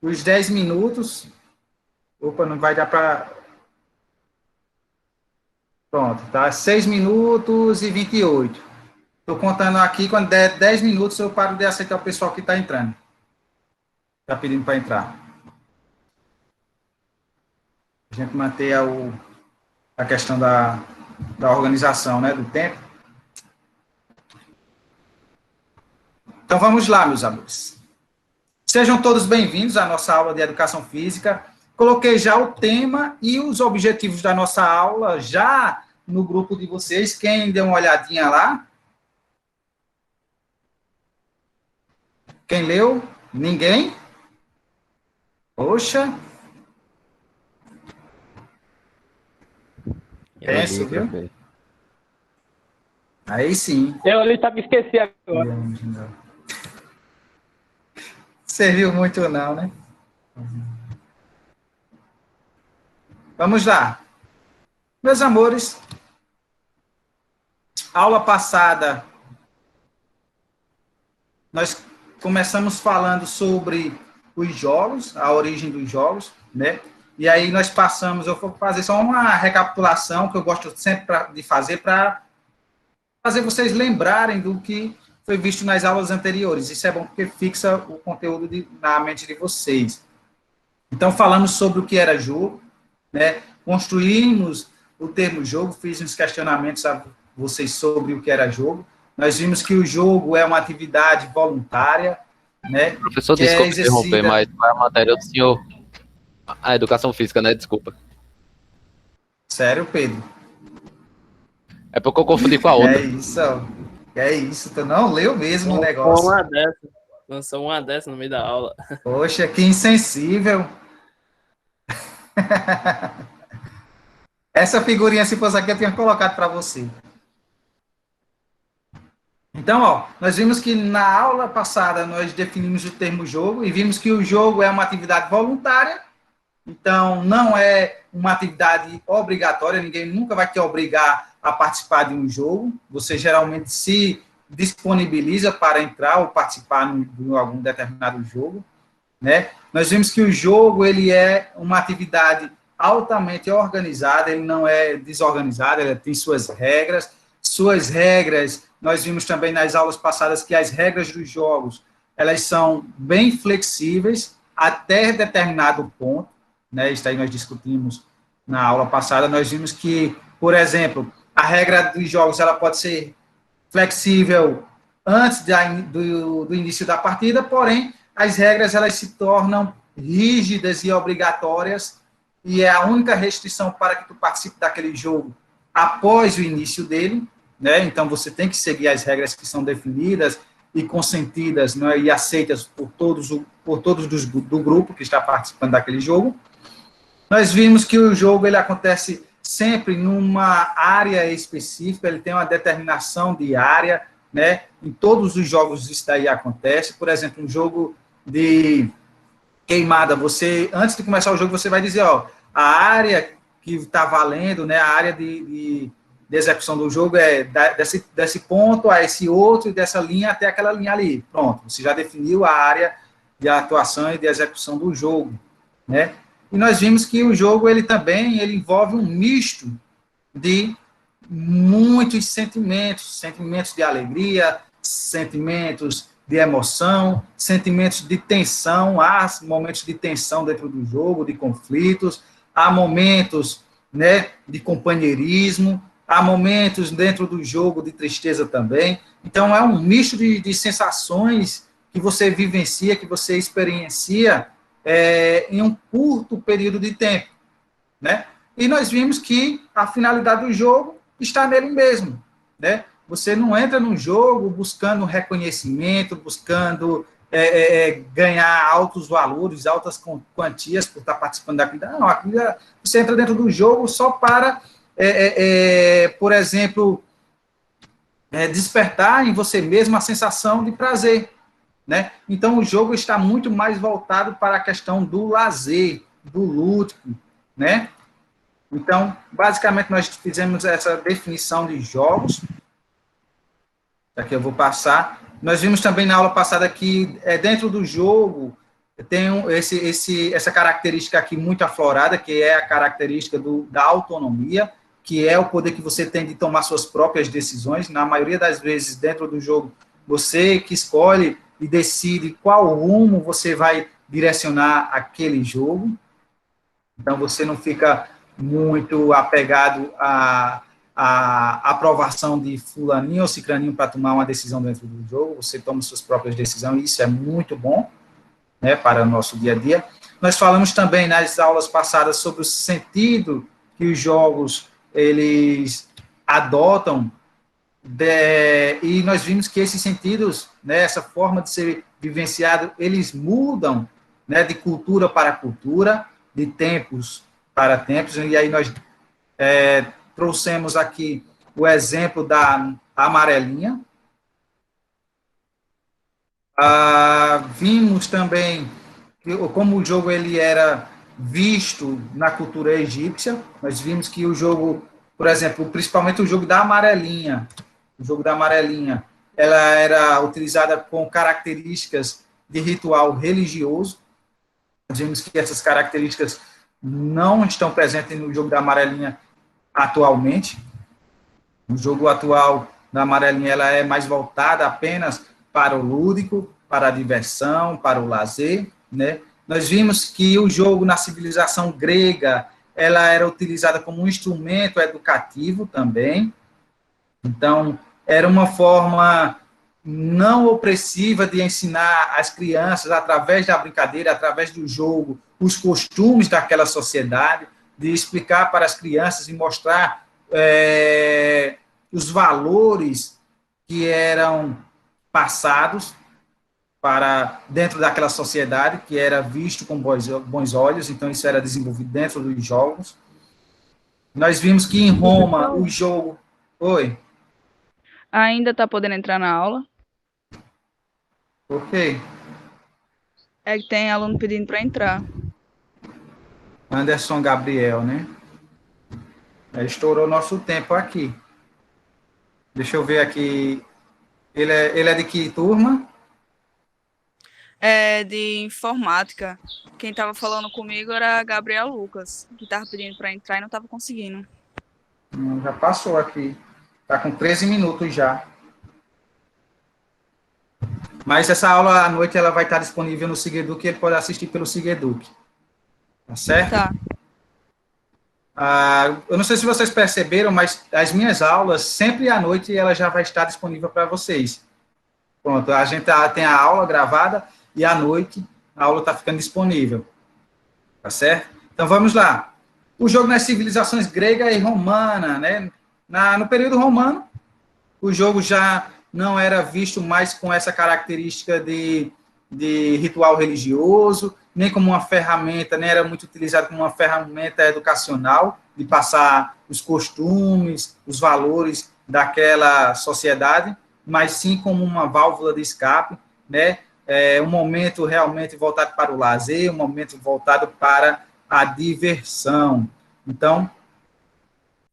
os 10 minutos. Opa, não vai dar para... Pronto, tá? 6 minutos e 28. Estou contando aqui, quando der 10 minutos, eu paro de aceitar o pessoal que está entrando. Está pedindo para entrar. A gente manter a questão da organização, né, do tempo. Então, vamos lá, meus amigos. Sejam todos bem-vindos à nossa aula de Educação Física. Coloquei já o tema e os objetivos da nossa aula já no grupo de vocês. Quem deu uma olhadinha lá? Quem leu? Ninguém? Poxa. Penso, viu? Aí sim. Eu ali tá me esqueci agora. Serviu muito não, né? Vamos lá. Meus amores, aula passada, nós começamos falando sobre os jogos, a origem dos jogos, né? E aí nós passamos, eu vou fazer só uma recapitulação que eu gosto sempre de fazer para fazer vocês lembrarem do que foi visto nas aulas anteriores. Isso é bom porque fixa o conteúdo na mente de vocês. Então, falamos sobre o que era jogo, né? Construímos o termo jogo, fiz uns questionamentos a vocês sobre o que era jogo. Nós vimos que o jogo é uma atividade voluntária, né? Professor, desculpa interromper, mas qual é a matéria do senhor? A educação física, né? Desculpa. Sério, Pedro? É porque eu confundi com a outra. É isso, tu não leu mesmo o negócio. Lançou uma dessa no meio da aula. Poxa, que insensível. Essa figurinha, se fosse aqui, eu tinha colocado para você. Então, ó, nós vimos que na aula passada nós definimos o termo jogo e vimos que o jogo é uma atividade voluntária, então não é uma atividade obrigatória, ninguém nunca vai te obrigar a participar de um jogo, você geralmente se disponibiliza para entrar ou participar de algum determinado jogo, né? Nós vimos que o jogo ele é uma atividade altamente organizada, ele não é desorganizado, ele tem suas regras, nós vimos também nas aulas passadas que as regras dos jogos, elas são bem flexíveis até determinado ponto, né? Isso aí nós discutimos na aula passada, nós vimos que, por exemplo, a regra dos jogos ela pode ser flexível antes do início da partida, porém, as regras elas se tornam rígidas e obrigatórias, e é a única restrição para que tu participe daquele jogo após o início dele, né? Então, você tem que seguir as regras que são definidas e consentidas, né, e aceitas por todos do grupo que está participando daquele jogo. Nós vimos que o jogo ele acontece sempre numa área específica, ele tem uma determinação de área, né? Em todos os jogos isso daí acontece. Por exemplo, um jogo de queimada, você, antes de começar o jogo, você vai dizer, ó, a área que está valendo, né, a área de execução do jogo é desse ponto a esse outro, e dessa linha até aquela linha ali. Pronto, você já definiu a área de atuação e de execução do jogo, né? E nós vimos que o jogo, ele envolve um misto de muitos sentimentos de alegria, sentimentos de emoção, sentimentos de tensão, há momentos de tensão dentro do jogo, de conflitos, há momentos, né, de companheirismo, há momentos dentro do jogo de tristeza também. Então, é um misto de sensações que você vivencia, que você experiencia em um curto período de tempo, né? E nós vimos que a finalidade do jogo está nele mesmo, né? Você não entra num jogo buscando reconhecimento, buscando ganhar altos valores, altas quantias por estar participando da atividade. Não, você entra dentro do jogo só para, por exemplo, despertar em você mesmo a sensação de prazer, né? Então, o jogo está muito mais voltado para a questão do lazer, do lúdico, né? Então, basicamente, nós fizemos essa definição de jogos. Aqui eu vou passar. Nós vimos também na aula passada que dentro do jogo tem essa característica aqui muito aflorada, que é a característica da autonomia, que é o poder que você tem de tomar suas próprias decisões. Na maioria das vezes, dentro do jogo, você que escolhe e decide qual rumo você vai direcionar aquele jogo. Então, você não fica muito apegado à aprovação de fulaninho ou cicraninho para tomar uma decisão dentro do jogo. Você toma suas próprias decisões, e isso é muito bom, né, para o nosso dia a dia. Nós falamos também nas aulas passadas sobre o sentido que os jogos eles adotam, e nós vimos que esses sentidos, né, essa forma de ser vivenciado, eles mudam, né, de cultura para cultura, de tempos para tempos, e aí nós trouxemos aqui o exemplo da amarelinha. Vimos também como o jogo ele era visto na cultura egípcia. Nós vimos que o jogo, por exemplo, principalmente o jogo da amarelinha, ela era utilizada com características de ritual religioso. Nós vimos que essas características não estão presentes no jogo da amarelinha atualmente. O jogo atual da amarelinha ela é mais voltada apenas para o lúdico, para a diversão, para o lazer, né? Nós vimos que o jogo na civilização grega, ela era utilizada como um instrumento educativo também. Então, era uma forma não opressiva de ensinar as crianças, através da brincadeira, através do jogo, os costumes daquela sociedade, de explicar para as crianças e mostrar os valores que eram passados para dentro daquela sociedade, que era visto com bons olhos. Então, isso era desenvolvido dentro dos jogos. Nós vimos que em Roma, o jogo... Oi? Ainda está podendo entrar na aula? Por quê? É que tem aluno pedindo para entrar. Anderson Gabriel, né? Estourou nosso tempo aqui. Deixa eu ver aqui. Ele é de que turma? É de informática. Quem estava falando comigo era Gabriel Lucas, que estava pedindo para entrar e não estava conseguindo. Já passou aqui. Está com 13 minutos já. Mas essa aula à noite ela vai estar disponível no Sigeduc, ele pode assistir pelo Sigeduc. Tá certo? Tá. Eu não sei se vocês perceberam, mas as minhas aulas, sempre à noite, ela já vai estar disponível para vocês. Pronto, a gente tem a aula gravada e à noite a aula está ficando disponível. Tá certo? Então, vamos lá. O jogo nas civilizações grega e romana, né? No período romano, o jogo já não era visto mais com essa característica de ritual religioso, nem como uma ferramenta, nem era muito utilizado como uma ferramenta educacional, de passar os costumes, os valores daquela sociedade, mas sim como uma válvula de escape, né? Um momento realmente voltado para o lazer, um momento voltado para a diversão. Então,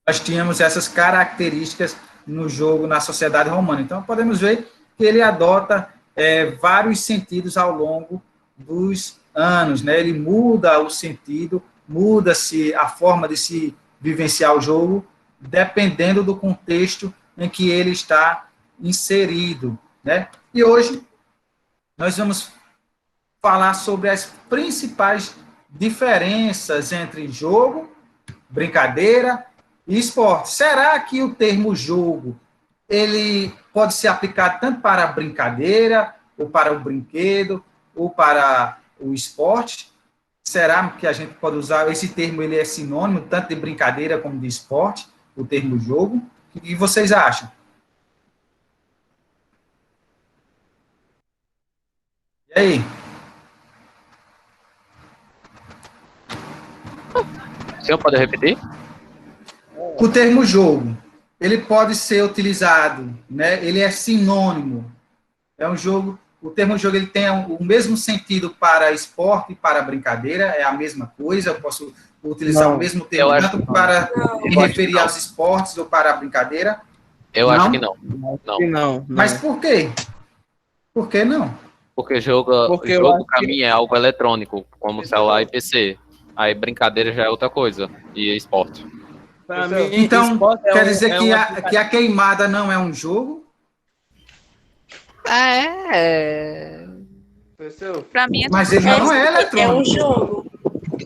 nós tínhamos essas características no jogo, na sociedade romana. Então, podemos ver que ele adota vários sentidos ao longo dos anos, né? Ele muda o sentido, muda-se a forma de se vivenciar o jogo, dependendo do contexto em que ele está inserido, né? E hoje nós vamos falar sobre as principais diferenças entre jogo, brincadeira e esporte. Será que o termo jogo ele pode ser aplicado tanto para a brincadeira, ou para o brinquedo, ou para o esporte? Será que a gente pode usar esse termo? Ele é sinônimo tanto de brincadeira como de esporte, o termo jogo? O que vocês acham? E aí? O senhor pode repetir? O termo jogo, ele pode ser utilizado, né? Ele é sinônimo. É um jogo, o termo jogo ele tem o mesmo sentido para esporte e para brincadeira, é a mesma coisa, eu posso utilizar o mesmo termo tanto para me referir aos esportes ou para a brincadeira? Eu acho que não. Não. Mas por quê? Por que não? Porque jogo, Porque eu jogo acho pra que- mim é algo eletrônico, como celular e PC. Aí brincadeira já é outra coisa. E esporte. Pra Pessoal, mim, Então, esporte quer dizer é que um que a queimada não é um jogo? pessoal, Pra mim é Mas tudo ele não jogo. é É um eletrônico. jogo.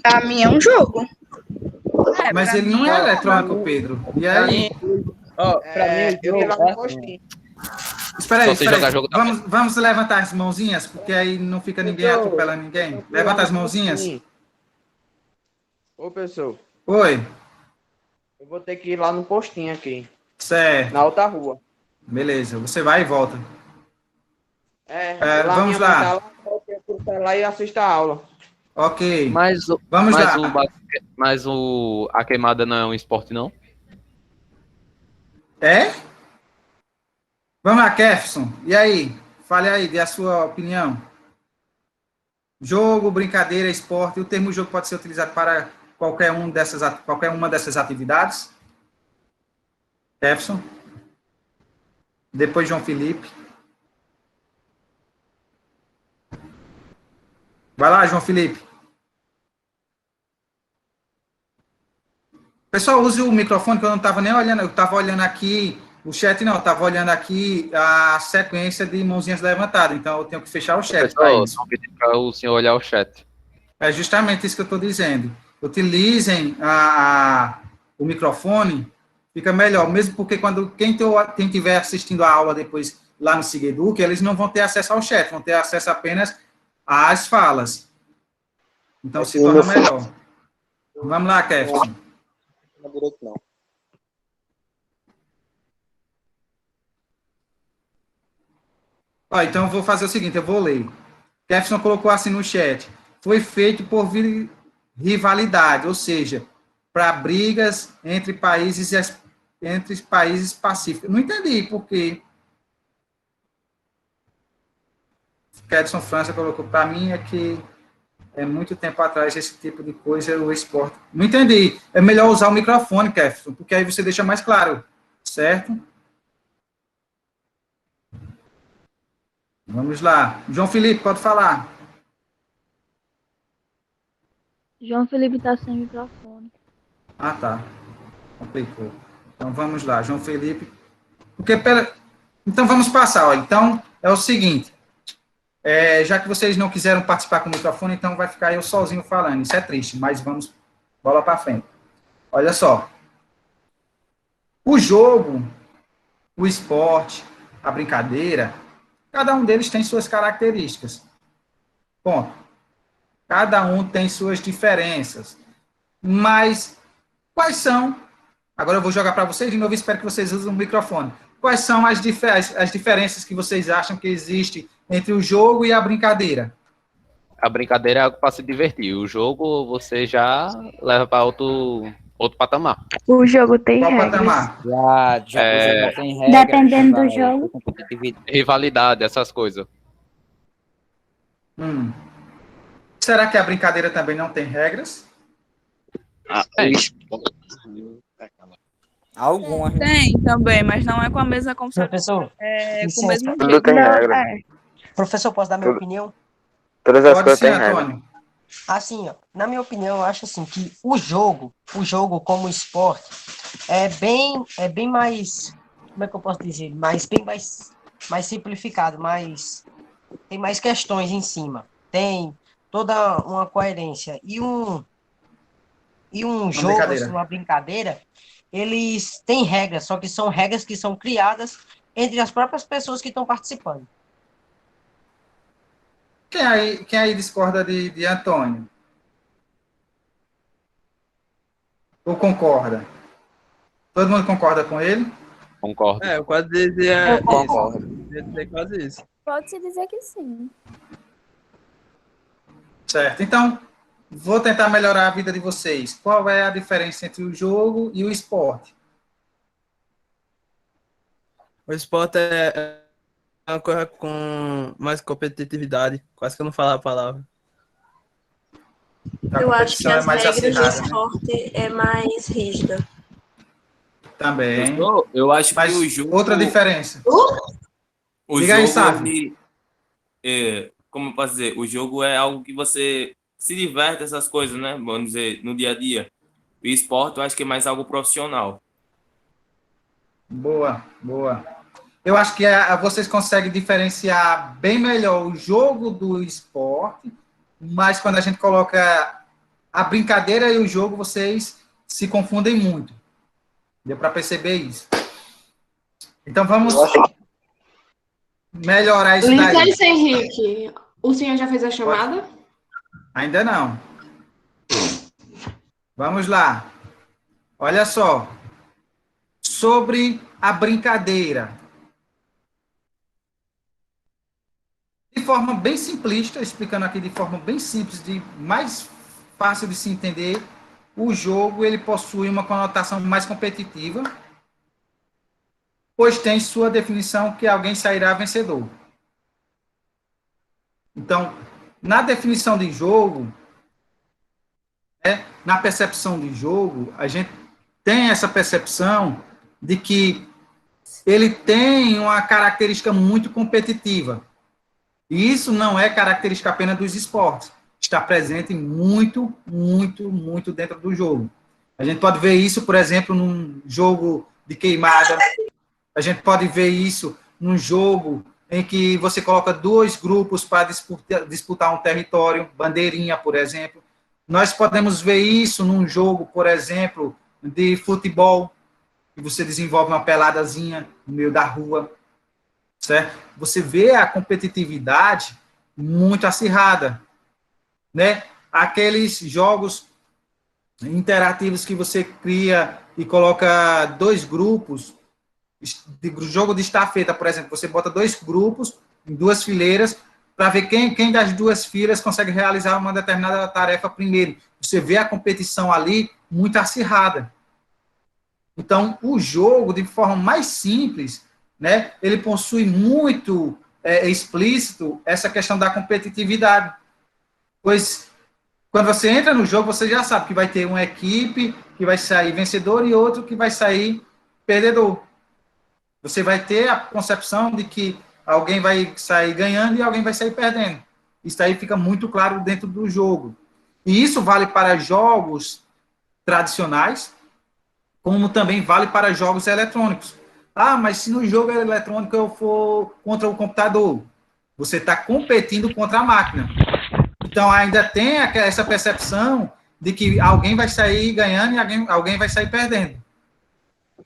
Pra mim é um jogo. Mas Pra ele mim não é é. eletrônico, Pedro. E Pra aí? mim, ó, pra mim o eu vi jogo lá no é assim. postinho. Espera Só aí, se espera jogar aí. jogo da Vamos levantar as mãozinhas, porque aí não fica ninguém Pessoal, atropelando ninguém. eu vi lá Levanta no as mãozinhas. postinho. Ô, pessoal, Oi. eu vou ter que ir lá no postinho aqui, Certo. na outra rua. Beleza. Você vai e volta. Lá Vamos minha mãe tá lá. lá, eu tenho que ir lá e assisto a aula. Ok. Mas, Vamos mas, lá. a queimada não é um esporte, não? É? Vamos lá, Kefson. E aí? Fale aí, dê a sua opinião. Jogo, brincadeira, esporte. O termo jogo pode ser utilizado para qualquer uma dessas atividades? Kefson. Depois João Felipe. Vai lá, João Felipe. Pessoal, use o microfone, que eu não estava nem olhando. Eu estava olhando aqui o chat, não. Eu estava olhando aqui a sequência de mãozinhas levantadas. Então, eu tenho que fechar o chat para Pessoal, isso. só pedir para o senhor olhar o chat. É justamente isso que eu estou dizendo. Utilizem o microfone, fica melhor. Mesmo porque quando quem estiver assistindo a aula depois lá no Segueduc, eles não vão ter acesso ao chat, vão ter acesso apenas às falas. Então, se torna melhor. Vamos lá, Kefson. Ó, então, eu vou fazer o seguinte, eu vou ler. Kefson colocou assim no chat. Foi feito por rivalidade, ou seja, para brigas entre países pacíficos. Não entendi por quê. Kedson França colocou, para mim é que é muito tempo atrás esse tipo de coisa, o esporte. Não entendi. É melhor usar o microfone, Kefson, porque aí você deixa mais claro, certo? Vamos lá. João Felipe, pode falar. João Felipe está sem microfone. Ah, tá. Complicou. Então, vamos lá. João Felipe. Então, vamos passar. Ó. Então, é o seguinte. Já que vocês não quiseram participar com o microfone, então vai ficar eu sozinho falando. Isso é triste, mas vamos bola para frente. Olha só. O jogo, o esporte, a brincadeira, cada um deles tem suas características. Ponto. Cada um tem suas diferenças. Mas quais são? Agora eu vou jogar para vocês de novo e espero que vocês usem o microfone. Quais são as diferenças que vocês acham que existe entre o jogo e a brincadeira? A brincadeira é algo para se divertir. O jogo você já leva para outro patamar. O jogo tem Qual regras. patamar? Já o jogo tem regras. Dependendo do vai, jogo. competitividade. Rivalidade, essas coisas. Será que a brincadeira também não tem regras? Algumas. Tem também, mas não é com a mesma Professor, com o mesmo Tudo jeito. tem Não, regra. professor, posso dar minha opinião? Todas as Pode coisas sim, têm regra. Antônio. Assim, ó, na minha opinião, eu acho assim que o jogo como esporte é bem mais, como é que eu posso dizer, bem mais simplificado, tem mais questões em cima, tem toda uma coerência e um jogo, brincadeira. assim, uma brincadeira, eles têm regras, só que são regras que são criadas entre as próprias pessoas que estão participando. Quem aí discorda de Antônio? Ou concorda? Todo mundo concorda com ele? Concordo. Eu quase dizia Eu concordo. isso. Eu ia dizer quase isso. Pode-se dizer que sim. Certo. Então, vou tentar melhorar a vida de vocês. Qual é a diferença entre o jogo e o esporte? O esporte é uma coisa com mais competitividade. Quase que eu não falo a palavra. A Eu acho que competição é as mais regras do acirrada, né? esporte é mais rígida. Também. Eu acho Mas que o jogo. outra diferença. O Diga aí, jogo, Sávio. como eu posso dizer, o jogo é algo que você se diverte, essas coisas, né? Vamos dizer, no dia a dia. O esporte eu acho que é mais algo profissional. Boa, boa. Eu acho que vocês conseguem diferenciar bem melhor o jogo do esporte, mas quando a gente coloca a brincadeira e o jogo, vocês se confundem muito. Deu para perceber isso. Então vamos melhorar isso daí. Licença, Henrique. O senhor já fez a chamada? Ainda não. Vamos lá. Olha só. Sobre a brincadeira. De forma bem simplista, explicando aqui de forma bem simples, mais fácil de se entender, o jogo ele possui uma conotação mais competitiva, pois tem sua definição que alguém sairá vencedor. Então, na definição de jogo, na percepção de jogo, a gente tem essa percepção de que ele tem uma característica muito competitiva. E isso não é característica apenas dos esportes. Está presente muito, muito, muito dentro do jogo. A gente pode ver isso, por exemplo, num jogo de queimada. A gente pode ver isso num jogo em que você coloca dois grupos para disputar um território, bandeirinha, por exemplo. Nós podemos ver isso num jogo, por exemplo, de futebol, que você desenvolve uma peladazinha no meio da rua, certo? Você vê a competitividade muito acirrada, né? Aqueles jogos interativos que você cria e coloca dois grupos, de jogo de estafeta, por exemplo, você bota dois grupos em duas fileiras para ver quem das duas fileiras consegue realizar uma determinada tarefa primeiro. Você vê a competição ali muito acirrada. Então, o jogo, de forma mais simples, né, ele possui muito explícito essa questão da competitividade. Pois, quando você entra no jogo, você já sabe que vai ter uma equipe que vai sair vencedor e outro que vai sair perdedor. Você vai ter a concepção de que alguém vai sair ganhando e alguém vai sair perdendo. Isso aí fica muito claro dentro do jogo. E isso vale para jogos tradicionais, como também vale para jogos eletrônicos. Ah, mas se no jogo eletrônico eu for contra o computador, você está competindo contra a máquina. Então, ainda tem essa percepção de que alguém vai sair ganhando e alguém vai sair perdendo.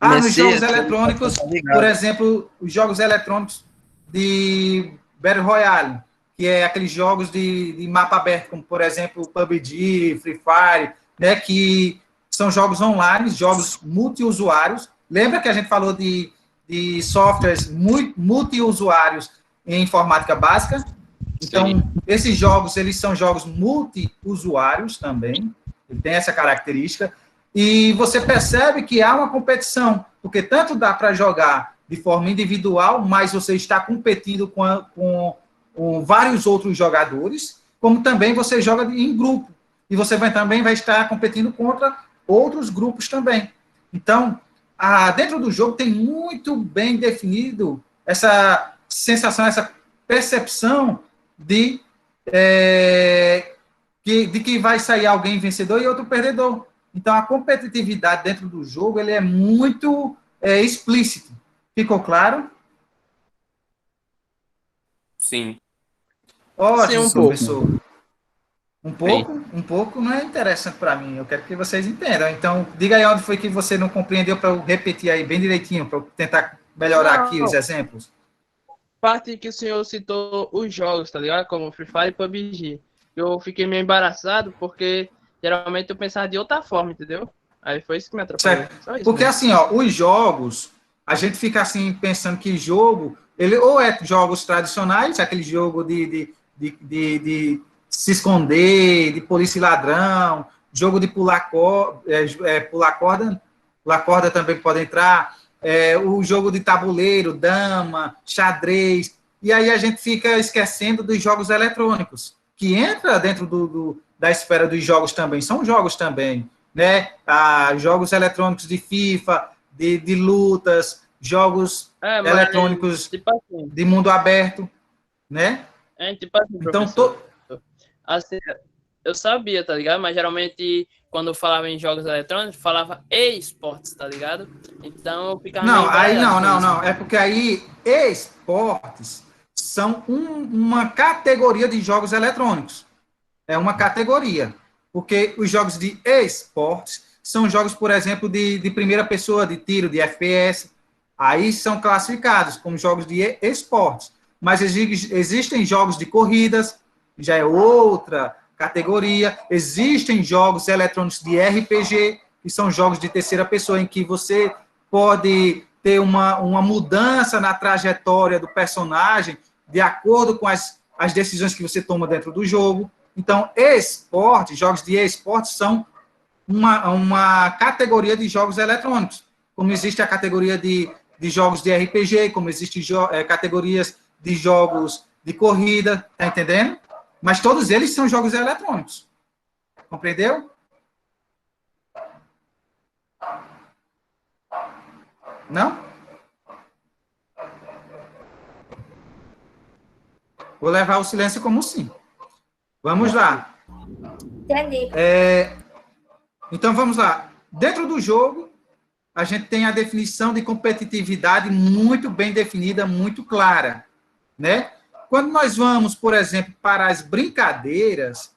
Ah, nos jogos eletrônicos, por exemplo, os jogos eletrônicos de Battle Royale, que é aqueles jogos de mapa aberto, como, por exemplo, PUBG, Free Fire, né, que são jogos online, jogos multiusuários. Lembra que a gente falou de softwares multiusuários em informática básica? Então, sim, esses jogos, eles são jogos multiusuários também, ele tem essa característica, e você percebe que há uma competição, porque tanto dá para jogar de forma individual, mas você está competindo com vários outros jogadores, como também você joga em grupo, e você também vai estar competindo contra outros grupos também. Então, dentro do jogo tem muito bem definido essa sensação, essa percepção de que vai sair alguém vencedor e outro perdedor. Então, a competitividade dentro do jogo ele é muito explícito. Ficou claro? Sim. Ótimo, sim, professor. Um pouco não é interessante para mim. Eu quero que vocês entendam. Então, diga aí onde foi que você não compreendeu para eu repetir aí bem direitinho, para eu tentar melhorar aqui os exemplos. Parte que o senhor citou os jogos, tá ligado? Como Free Fire e PUBG. Eu fiquei meio embaraçado porque geralmente eu pensava de outra forma, entendeu? Aí foi isso que me atrapalhou. Só isso, porque né? assim, ó, os jogos, a gente fica assim pensando que jogo, ele ou é jogos tradicionais, aquele jogo de se esconder, de polícia e ladrão, jogo de pular corda também pode entrar, o jogo de tabuleiro, dama, xadrez, e aí a gente fica esquecendo dos jogos eletrônicos, que entra dentro da esfera dos jogos também, são jogos também, né? Jogos eletrônicos de FIFA, de lutas, jogos eletrônicos tipo assim, de mundo aberto, né? Tipo assim, Então, professor, assim, eu sabia, tá ligado? Mas geralmente, quando eu falava em jogos eletrônicos, falava esportes, tá ligado? Então, eu ficava meio Não, aí embaralhado com isso. não. É porque aí esportes são uma categoria de jogos eletrônicos. É uma categoria. Porque os jogos de esportes são jogos, por exemplo, de primeira pessoa, de tiro, de FPS. Aí são classificados como jogos de esportes. Mas existem jogos de corridas, já é outra categoria. Existem jogos eletrônicos de RPG, que são jogos de terceira pessoa, em que você pode ter uma mudança na trajetória do personagem de acordo com as decisões que você toma dentro do jogo. Então, jogos de esporte são uma categoria de jogos eletrônicos, como existe a categoria de jogos de RPG, como existem categorias de jogos de corrida, tá entendendo? Mas todos eles são jogos eletrônicos. Compreendeu? Não? Vou levar o silêncio como sim. Vamos lá. Entendi. Então, vamos lá. Dentro do jogo, a gente tem a definição de competitividade muito bem definida, muito clara, né? Quando nós vamos, por exemplo, para as brincadeiras,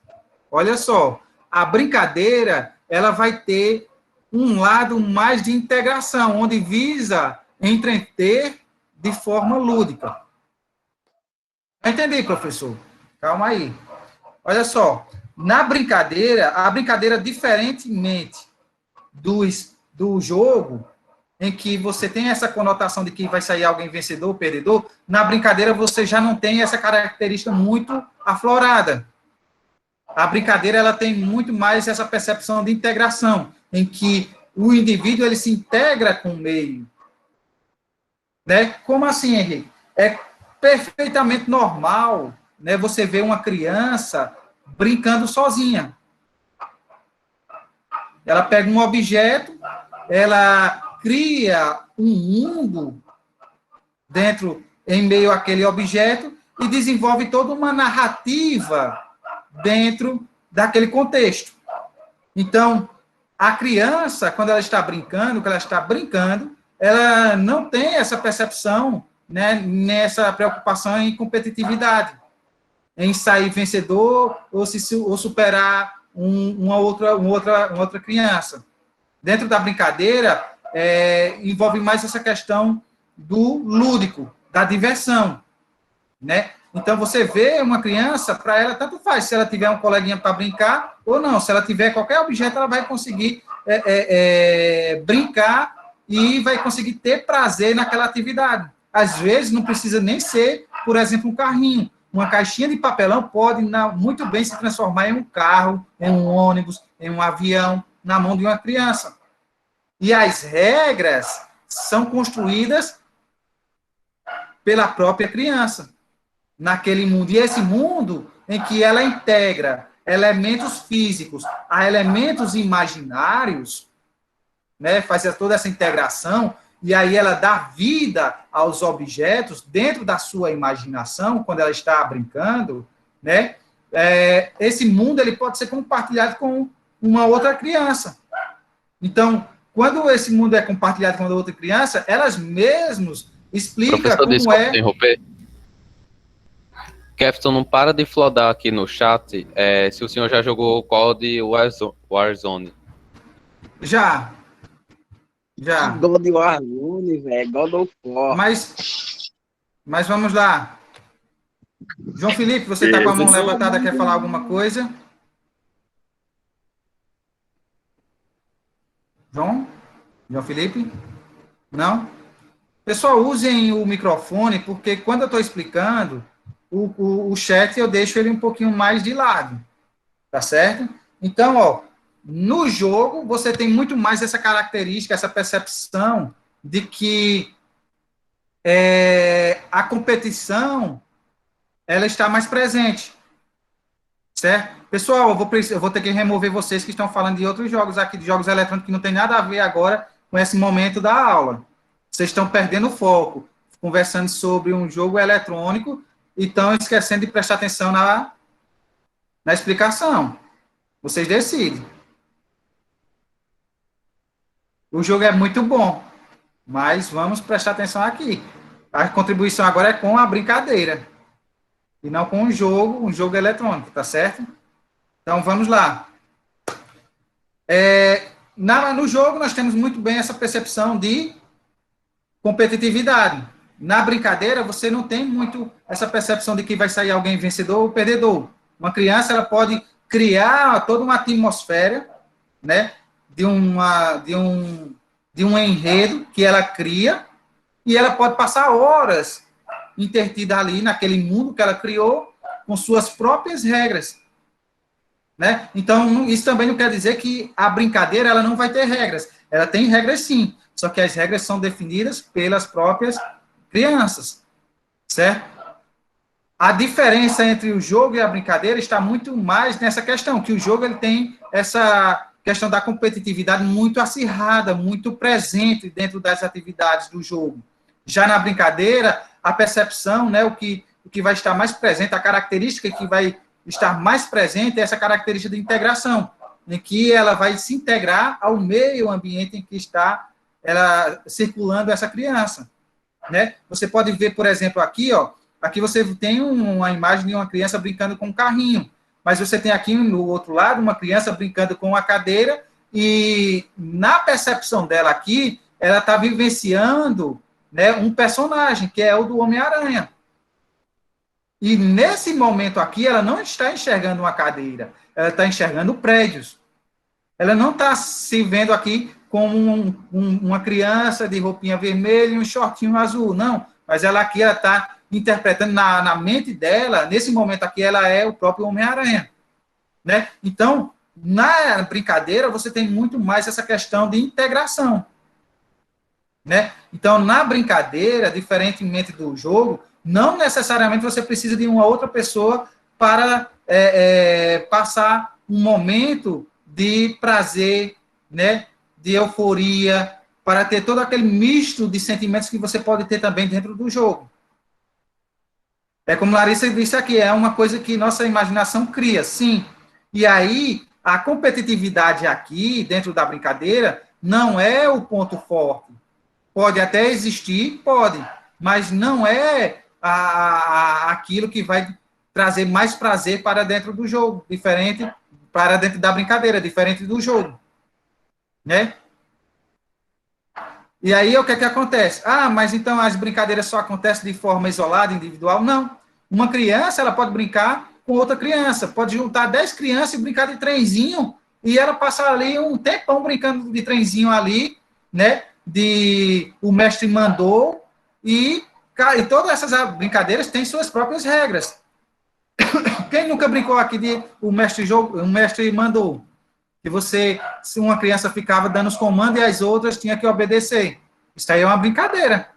olha só, a brincadeira, ela vai ter um lado mais de integração, onde visa entreter de forma lúdica. Entendi, professor? Calma aí. Olha só, na brincadeira, a brincadeira, diferentemente do jogo, em que você tem essa conotação de que vai sair alguém vencedor ou perdedor, na brincadeira você já não tem essa característica muito aflorada. A brincadeira, ela tem muito mais essa percepção de integração, em que o indivíduo, ele se integra com o meio. Né? Como assim, Henrique? É perfeitamente normal, né, você ver uma criança brincando sozinha. Ela pega um objeto, ela cria um mundo em meio àquele objeto e desenvolve toda uma narrativa dentro daquele contexto. Então, a criança, quando ela está brincando, ela não tem essa percepção, né, nessa preocupação em competitividade, em sair vencedor ou superar uma outra criança. Dentro da brincadeira, envolve mais essa questão do lúdico, da diversão, né? Então, você vê uma criança, para ela, tanto faz se ela tiver um coleguinha para brincar ou não. Se ela tiver qualquer objeto, ela vai conseguir brincar e vai conseguir ter prazer naquela atividade. Às vezes, não precisa nem ser, por exemplo, um carrinho. Uma caixinha de papelão pode muito bem se transformar em um carro, em um ônibus, em um avião, na mão de uma criança. E as regras são construídas pela própria criança, naquele mundo. E esse mundo em que ela integra elementos físicos a elementos imaginários, né, faz toda essa integração, e aí ela dá vida aos objetos dentro da sua imaginação, quando ela está brincando, né? Esse mundo, ele pode ser compartilhado com uma outra criança. Então, quando esse mundo é compartilhado com outra criança, elas mesmas explicam como é... Interromper. Kefton, não para de flodar aqui no chat se o senhor já jogou COD Warzone. Já. God Warzone, velho. God of War. Mas vamos lá. João Felipe, você está com a mão levantada, quer falar alguma coisa? João Felipe? Não? Pessoal, usem o microfone, porque quando eu estou explicando, o chat eu deixo ele um pouquinho mais de lado. Tá certo? Então, ó, no jogo, você tem muito mais essa característica, essa percepção de que a competição, ela está mais presente, certo? Pessoal, eu vou ter que remover vocês que estão falando de outros jogos aqui, de jogos eletrônicos que não tem nada a ver agora com esse momento da aula. Vocês estão perdendo o foco, conversando sobre um jogo eletrônico e estão esquecendo de prestar atenção na explicação. Vocês decidem. O jogo é muito bom, mas vamos prestar atenção aqui. A contribuição agora é com a brincadeira, e não com um jogo eletrônico, tá certo? Então, vamos lá. No jogo, nós temos muito bem essa percepção de competitividade. Na brincadeira, você não tem muito essa percepção de que vai sair alguém vencedor ou perdedor. Uma criança, ela pode criar toda uma atmosfera, né, de um enredo que ela cria, e ela pode passar horas intertida ali naquele mundo que ela criou com suas próprias regras, né? Então, isso também não quer dizer que a brincadeira ela não vai ter regras. Ela tem regras sim, só que as regras são definidas pelas próprias crianças, certo? A diferença entre o jogo e a brincadeira está muito mais nessa questão, que o jogo ele tem essa questão da competitividade muito acirrada, muito presente dentro das atividades do jogo. Já na brincadeira, a percepção, né, o que vai estar mais presente, a característica que vai estar mais presente é essa característica de integração, em que ela vai se integrar ao meio ambiente em que está ela circulando essa criança, né? Você pode ver, por exemplo, aqui, ó, aqui você tem uma imagem de uma criança brincando com um carrinho, mas você tem aqui no outro lado uma criança brincando com uma cadeira e na percepção dela aqui, ela está vivenciando, né, um personagem, que é o do Homem-Aranha. E nesse momento aqui, ela não está enxergando uma cadeira, ela está enxergando prédios. Ela não está se vendo aqui como uma criança de roupinha vermelha e um shortinho azul, não. Mas ela aqui, ela está interpretando na mente dela, nesse momento aqui, ela é o próprio Homem-Aranha, né? Então, na brincadeira, você tem muito mais essa questão de integração, né? Então, na brincadeira, diferentemente do jogo, não necessariamente você precisa de uma outra pessoa para passar um momento de prazer, né? De euforia, para ter todo aquele misto de sentimentos que você pode ter também dentro do jogo. É como Larissa disse aqui, é uma coisa que nossa imaginação cria, sim. E aí, a competitividade aqui, dentro da brincadeira, não é o ponto forte. Pode até existir, pode, mas não é aquilo que vai trazer mais prazer para dentro do jogo, diferente para dentro da brincadeira, diferente do jogo, né? E aí, o que é que acontece? Ah, mas então as brincadeiras só acontecem de forma isolada, individual? Não. Uma criança, ela pode brincar com outra criança, pode juntar 10 crianças e brincar de trenzinho, e ela passar ali um tempão brincando de trenzinho ali, né? O mestre mandou, e todas essas brincadeiras têm suas próprias regras. Quem nunca brincou aqui de o mestre mandou? Que se uma criança ficava dando os comandos e as outras tinham que obedecer. Isso aí é uma brincadeira,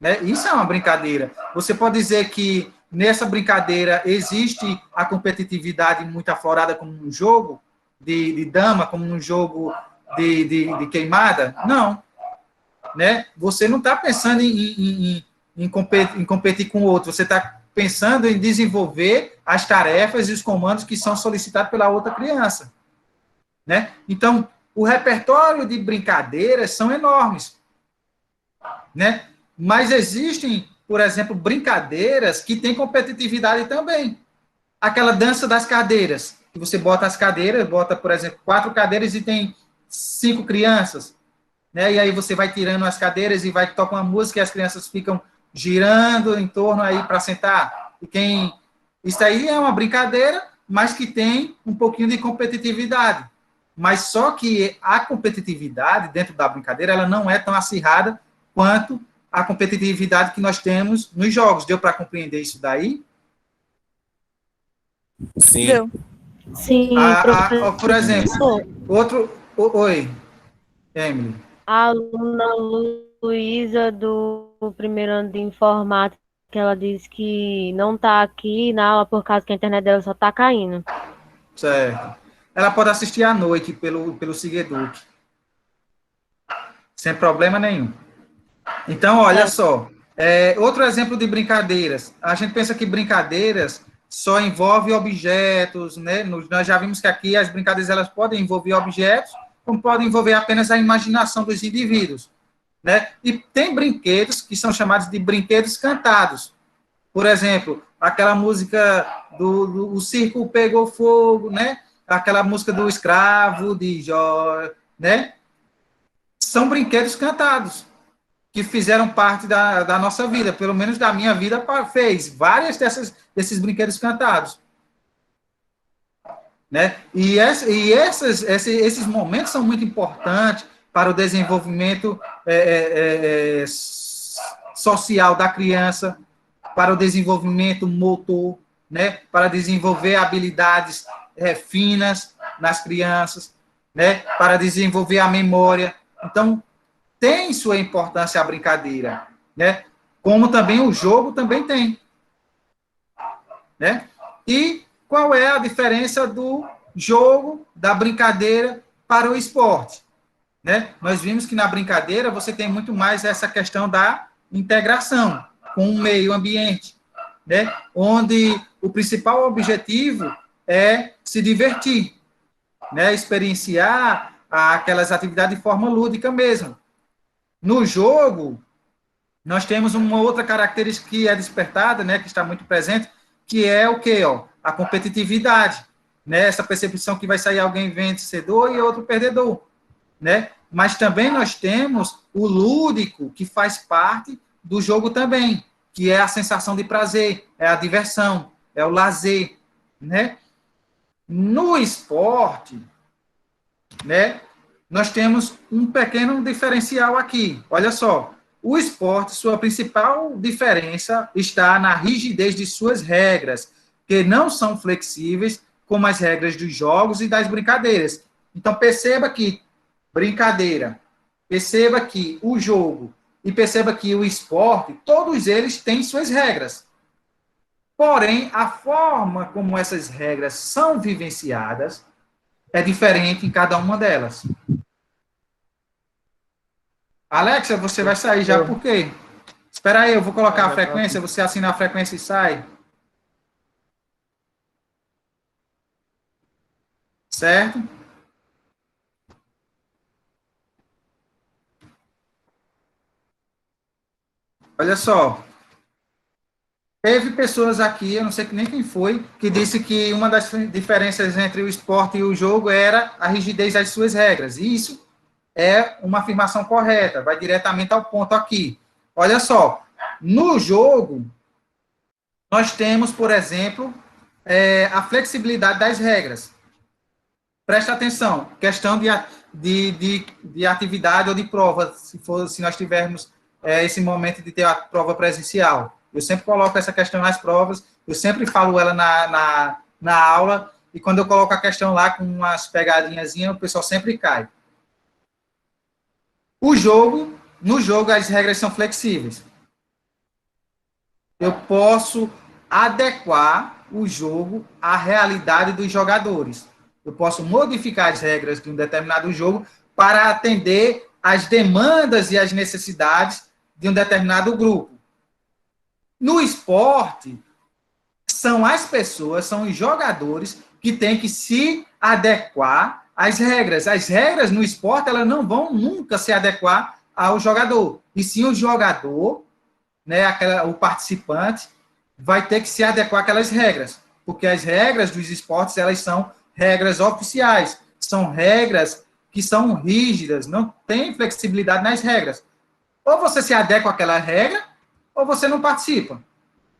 né? Isso é uma brincadeira. Você pode dizer que nessa brincadeira existe a competitividade muito aflorada como num jogo de dama, como num jogo de queimada? Não. Né? Você não está pensando em competir com o outro, você está pensando em desenvolver as tarefas e os comandos que são solicitados pela outra criança. Né? Então, o repertório de brincadeiras são enormes. Né? Mas existem, por exemplo, brincadeiras que têm competitividade também. Aquela dança das cadeiras, que você bota as cadeiras, bota, por exemplo, 4 cadeiras e tem 5 crianças. Né? E aí você vai tirando as cadeiras e vai tocar uma música e as crianças ficam girando em torno aí para sentar. Isso aí é uma brincadeira, mas que tem um pouquinho de competitividade. Mas só que a competitividade dentro da brincadeira, ela não é tão acirrada quanto a competitividade que nós temos nos jogos. Deu para compreender isso daí? Sim. Deu. Sim, por exemplo, Oi, Emily. A aluna Luísa, do primeiro ano de informática, ela disse que não está aqui na aula por causa que a internet dela só está caindo. Certo. Ela pode assistir à noite pelo Segueduc. Sem problema nenhum. Então, olha só. Outro exemplo de brincadeiras. A gente pensa que brincadeiras só envolve objetos, né? Nós já vimos que aqui as brincadeiras elas podem envolver objetos, como podem envolver apenas a imaginação dos indivíduos, né? E tem brinquedos que são chamados de brinquedos cantados. Por exemplo, aquela música do O Circo Pegou Fogo, né? Aquela música do Escravo de Jó, né? São brinquedos cantados que fizeram parte da nossa vida, pelo menos da minha vida, fez várias desses brinquedos cantados. Né? E esses momentos são muito importantes para o desenvolvimento social da criança, para o desenvolvimento motor, né? Para desenvolver habilidades finas nas crianças, né? Para desenvolver a memória. Então, tem sua importância a brincadeira, né? Como também o jogo também tem, né? E qual é a diferença do jogo, da brincadeira para o esporte, né? Nós vimos que na brincadeira você tem muito mais essa questão da integração com o meio ambiente, né? Onde o principal objetivo é se divertir, né? Experienciar aquelas atividades de forma lúdica mesmo. No jogo, nós temos uma outra característica que é despertada, né, que está muito presente, que é o quê? A competitividade, né, essa percepção que vai sair alguém vencedor e outro perdedor, né? Mas também nós temos o lúdico, que faz parte do jogo também, que é a sensação de prazer, é a diversão, é o lazer, né? No esporte, né, nós temos um pequeno diferencial aqui. Olha só, o esporte, sua principal diferença está na rigidez de suas regras, que não são flexíveis como as regras dos jogos e das brincadeiras. Então, perceba que brincadeira, perceba que o jogo e perceba que o esporte, todos eles têm suas regras. Porém, a forma como essas regras são vivenciadas é diferente em cada uma delas. Alexa, você vai sair já por quê? Espera aí, eu vou colocar a frequência, você assina a frequência e sai. Certo? Olha só. Teve pessoas aqui, eu não sei nem quem foi, que disse que uma das diferenças entre o esporte e o jogo era a rigidez das suas regras. E isso é uma afirmação correta, vai diretamente ao ponto aqui. Olha só, no jogo, nós temos, por exemplo, a flexibilidade das regras. Presta atenção, questão de atividade ou de prova, se nós tivermos esse momento de ter a prova presencial. Eu sempre coloco essa questão nas provas, eu sempre falo ela na aula, e quando eu coloco a questão lá com umas pegadinhas, o pessoal sempre cai. No jogo, as regras são flexíveis. Eu posso adequar o jogo à realidade dos jogadores. Eu posso modificar as regras de um determinado jogo para atender às demandas e às necessidades de um determinado grupo. No esporte, são as pessoas, são os jogadores que têm que se adequar às regras. As regras no esporte, elas não vão nunca se adequar ao jogador. E sim o jogador, né, o participante, vai ter que se adequar àquelas regras. Porque as regras dos esportes, elas são regras oficiais. São regras que são rígidas, não tem flexibilidade nas regras. Ou você se adequa àquela regra, ou você não participa.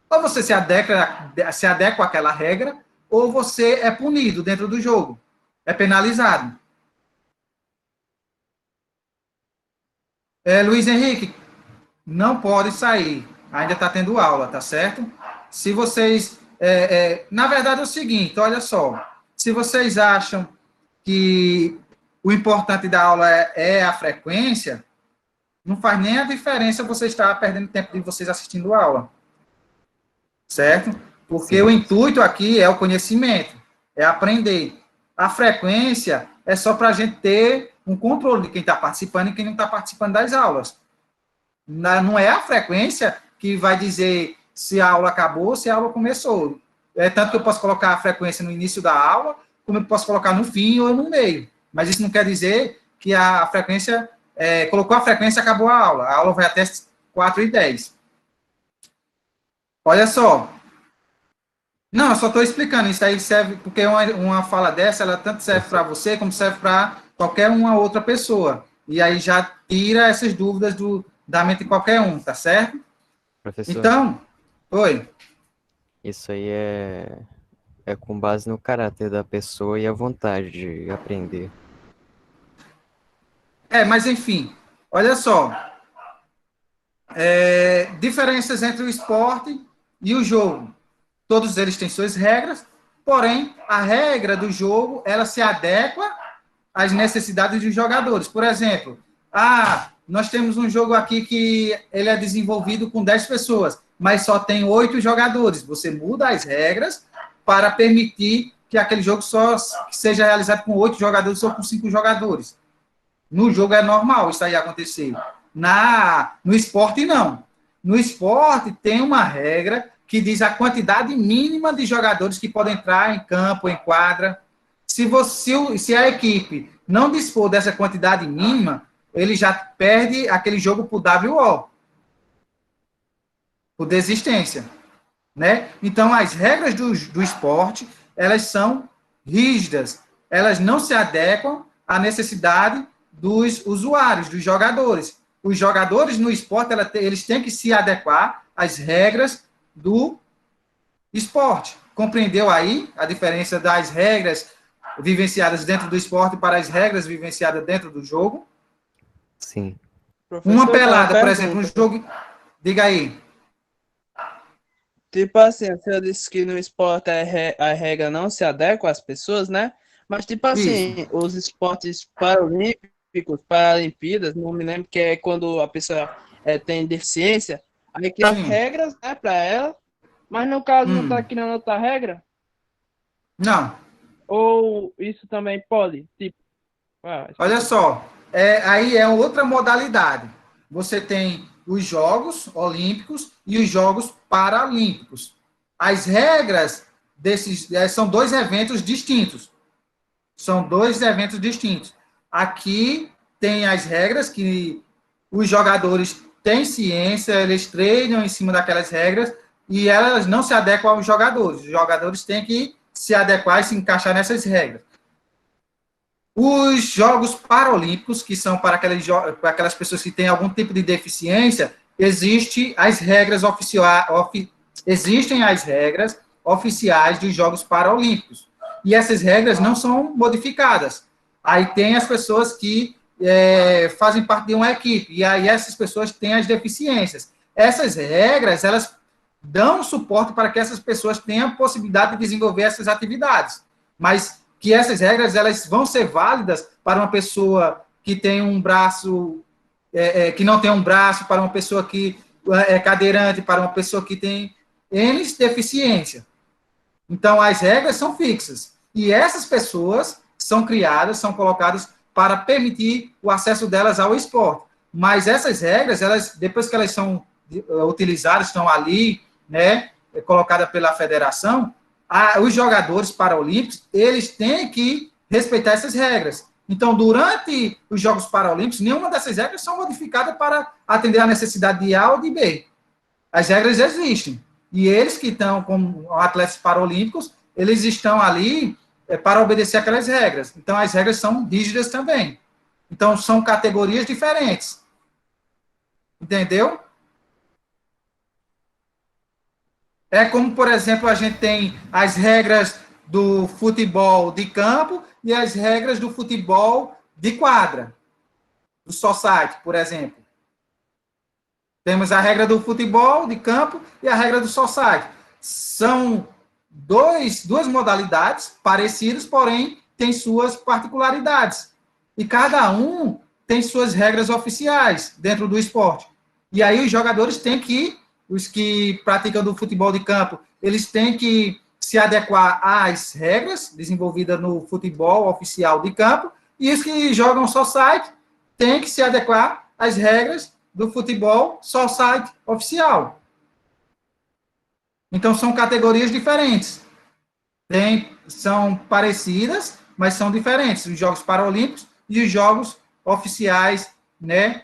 Ou você se adequa àquela regra, ou você é punido dentro do jogo. É penalizado. Luiz Henrique, não pode sair. Ainda está tendo aula, tá certo? Se vocês... na verdade é o seguinte, olha só. Se vocês acham que o importante da aula é a frequência, não faz nem a diferença você estar perdendo tempo de vocês assistindo a aula. Certo? Porque sim, o intuito aqui é o conhecimento, é aprender. A frequência é só para a gente ter um controle de quem está participando e quem não está participando das aulas. Não é a frequência que vai dizer se a aula acabou, se a aula começou. Tanto que eu posso colocar a frequência no início da aula, como eu posso colocar no fim ou no meio. Mas isso não quer dizer que a frequência, colocou a frequência, acabou a aula. A aula vai até 4h10. Olha só. Não, eu só estou explicando. Isso aí serve, porque uma fala dessa, ela tanto serve para você, como serve para qualquer uma outra pessoa. E aí já tira essas dúvidas da mente de qualquer um, tá certo? Professor. Então, oi. Isso aí é com base no caráter da pessoa e a vontade de aprender. Mas enfim, olha só. Diferenças entre o esporte e o jogo. Todos eles têm suas regras, porém, a regra do jogo, ela se adequa às necessidades dos jogadores. Por exemplo, nós temos um jogo aqui que ele é desenvolvido com 10 pessoas, mas só tem 8 jogadores. Você muda as regras para permitir que aquele jogo só seja realizado com 8 jogadores ou com 5 jogadores. No jogo é normal isso aí acontecer. No esporte, não. No esporte, tem uma regra que diz a quantidade mínima de jogadores que podem entrar em campo, em quadra. Se a equipe não dispor dessa quantidade mínima, ele já perde aquele jogo por WO, por desistência, né? Então, as regras do esporte, elas são rígidas, elas não se adequam à necessidade dos usuários, dos jogadores. Os jogadores no esporte, eles têm que se adequar às regras do esporte. Compreendeu aí a diferença das regras vivenciadas dentro do esporte para as regras vivenciadas dentro do jogo? Sim. Uma pelada, por exemplo, um jogo... Diga aí. Tipo assim, você disse que no esporte a regra não se adequa às pessoas, né? Mas, tipo assim, os esportes paralímpicos, Paralimpíadas, não me lembro, que é quando a pessoa tem deficiência, aí cria regras, né, para ela, mas no caso não tá criando outra regra? Não. Ou isso também pode? Tipo, olha só, aí é outra modalidade. Você tem os Jogos Olímpicos e os Jogos Paralímpicos. As regras desses são 2 eventos distintos. São 2 eventos distintos. Aqui tem as regras que os jogadores têm ciência, eles treinam em cima daquelas regras e elas não se adequam aos jogadores. Os jogadores têm que se adequar e se encaixar nessas regras. Os Jogos Paralímpicos, que são para aquelas pessoas que têm algum tipo de deficiência, existem as regras oficiais dos Jogos Paralímpicos. E essas regras não são modificadas. Aí tem as pessoas que fazem parte de uma equipe, e aí essas pessoas têm as deficiências. Essas regras, elas dão suporte para que essas pessoas tenham a possibilidade de desenvolver essas atividades. Mas que essas regras, elas vão ser válidas para uma pessoa que tem um braço, que não tem um braço, para uma pessoa que é cadeirante, para uma pessoa que tem N deficiência. Então, as regras são fixas. E essas pessoas são criadas, são colocadas para permitir o acesso delas ao esporte. Mas essas regras, elas, depois que elas são utilizadas, estão ali, né, colocadas pela federação, os jogadores paralímpicos, eles têm que respeitar essas regras. Então, durante os Jogos Paralímpicos, nenhuma dessas regras são modificadas para atender a necessidade de A ou de B. As regras existem. E eles que estão como atletas paralímpicos, eles estão ali para obedecer aquelas regras. Então, as regras são rígidas também. Então, são categorias diferentes. Entendeu? É como, por exemplo, a gente tem as regras do futebol de campo e as regras do futebol de quadra, do society, por exemplo. Temos a regra do futebol de campo e a regra do society. São duas modalidades parecidas, porém, têm suas particularidades. E cada um tem suas regras oficiais dentro do esporte. E aí os jogadores têm que, os que praticam do futebol de campo, eles têm que se adequar às regras desenvolvidas no futebol oficial de campo, e os que jogam society têm que se adequar às regras do futebol society oficial. Então, são categorias diferentes. São parecidas, mas são diferentes. Os Jogos Paralímpicos e os Jogos Oficiais, né?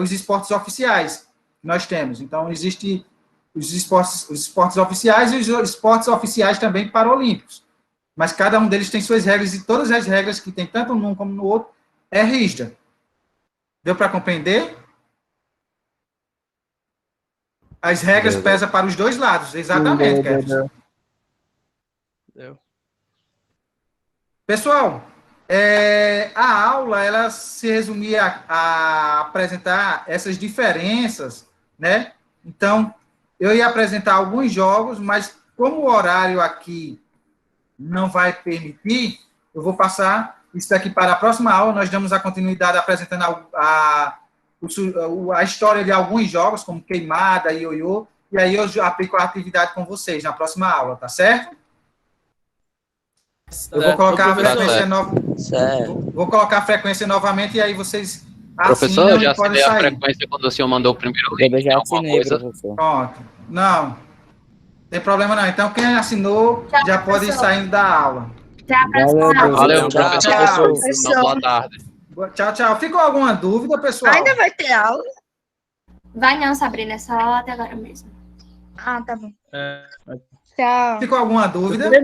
Os esportes oficiais que nós temos. Então, existe os esportes oficiais e os esportes oficiais também paralímpicos. Mas cada um deles tem suas regras e todas as regras que tem, tanto num como no outro, é rígida. Deu para compreender? As regras pesam para os dois lados, exatamente, Kevin. Pessoal, a aula, ela se resumia a apresentar essas diferenças, né? Então, eu ia apresentar alguns jogos, mas como o horário aqui não vai permitir, eu vou passar isso daqui para a próxima aula. Nós damos a continuidade apresentando a história de alguns jogos, como queimada, ioiô, e aí eu aplico a atividade com vocês na próxima aula, tá certo? Eu vou colocar a frequência vou colocar a frequência novamente e aí vocês Professor, eu já podem assinei a sair. frequência quando o senhor mandou o primeiro link. Eu já alguma assinei, coisa? professor. Pronto. Não tem problema não. Então, quem assinou já pode ir saindo da aula. Valeu, Tchau, professor. Boa tarde. Tchau, tchau. Ficou alguma dúvida, pessoal? Ainda vai ter aula? Vai não, Sabrina, é só até agora mesmo. Ah, tá bom. Tchau. Ficou alguma dúvida?